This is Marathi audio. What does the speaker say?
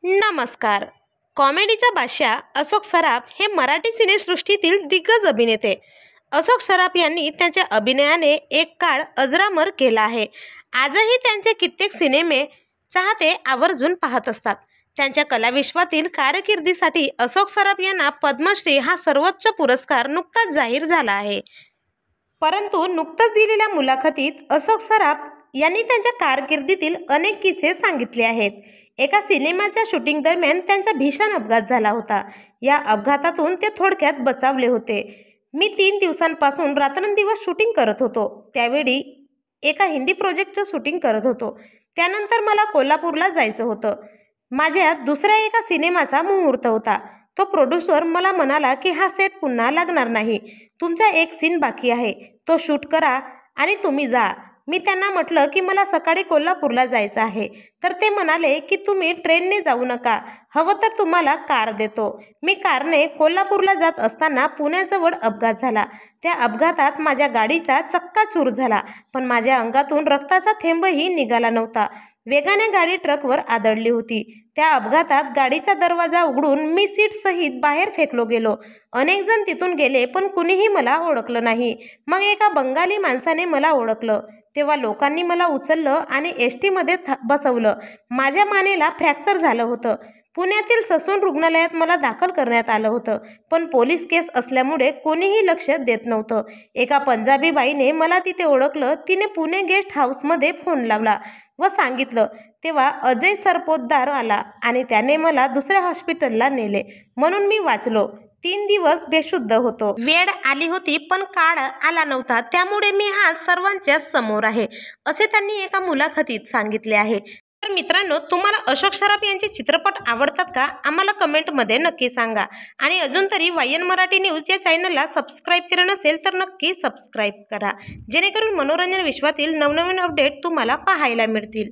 नमस्कार. कॉमेडीचा बादशाह अशोक सराफ हे मराठी सिनेसृष्टीतील दिग्गज अभिनेते. अशोक सराफ यांनी त्यांच्या अभिनयाने एक काळ अजरामर केला आहे. आजही त्यांचे कित्येक सिनेमे चाहते आवर्जून पाहत असतात. त्यांच्या कलाविश्वातील कारकिर्दीसाठी अशोक सराफ यांना पद्मश्री हा सर्वोच्च पुरस्कार नुकताच जाहीर झाला आहे. परंतु नुकताच दिलेल्या मुलाखतीत अशोक सराफ यांनी त्यांच्या कारकिर्दीतील अनेक किस्से सांगितले आहेत. एका सिनेमाच्या शूटिंग दरम्यान त्यांचा भीषण अपघात झाला होता. या अपघातातून ते थोडक्यात बचावले होते. मी 3 दिवसांपासून रात्रंदिवस शूटिंग करत होतो. त्यावेळी एका हिंदी प्रोजेक्टचं शूटिंग करत होतो. त्यानंतर मला कोल्हापूरला जायचं होतं. माझ्या दुसऱ्या एका सिनेमाचा मुहूर्त होता. तो प्रोड्युसर मला म्हणाला की हा सेट पुन्हा लागणार नाही. तुमचा एक सीन बाकी आहे, तो शूट करा आणि तुम्ही जा. मी त्यांना म्हटलं की मला सकाळी कोल्हापूरला जायचं आहे. तर ते म्हणाले की तुम्ही ट्रेनने जाऊ नका, हवं तर तुम्हाला कार देतो. मी कारने कोल्हापूरला जात असताना पुण्याजवळ अपघात झाला. त्या अपघातात माझ्या गाडीचा चक्काचूर झाला, पण माझ्या अंगातून रक्ताचा थेंबही निघाला नव्हता. वेगाने गाडी ट्रकवर आदळली होती. त्या अपघातात गाडीचा दरवाजा उघडून मी सीटसहित बाहेर फेकलो गेलो. अनेक जण तिथून गेले, पण कुणीही मला ओळखलं नाही. मग एका बंगाली माणसाने मला ओळखलं. तेव्हा लोकांनी मला उचललं आणि एसटीमध्ये बसवलं. माझ्या मानेला फ्रॅक्चर झालं होतं. पुण्यातील ससून रुग्णालयात मला दाखल करण्यात आलं होतं, पण पोलीस केस असल्यामुळे कोणीही लक्ष देत नव्हतं. एका पंजाबी बाईने मला तिथे ओळखलं. तिने पुणे गेस्ट हाऊसमध्ये फोन लावला व सांगितलं. तेव्हा अजय सरपोतदार आला आणि त्याने मला दुसऱ्या हॉस्पिटलला नेले. म्हणून मी वाचलो. 3 दिवस बेशुद्ध होतो. वेळ आली होती, पण काळ आला नव्हता. त्यामुळे मी आज सर्वांच्या समोर आहे, असे त्यांनी एका मुलाखतीत सांगितले आहे. तर मित्रांनो, तुम्हाला अशोक सराफ यांचे चित्रपट आवडतात का? आम्हाला कमेंटमध्ये नक्की सांगा. आणि अजून तरी वायन मराठी न्यूज या चॅनलला सबस्क्राईब केलं नसेल तर नक्की सबस्क्राईब करा, जेणेकरून मनोरंजन विश्वातील नवनवीन अपडेट तुम्हाला पाहायला मिळतील.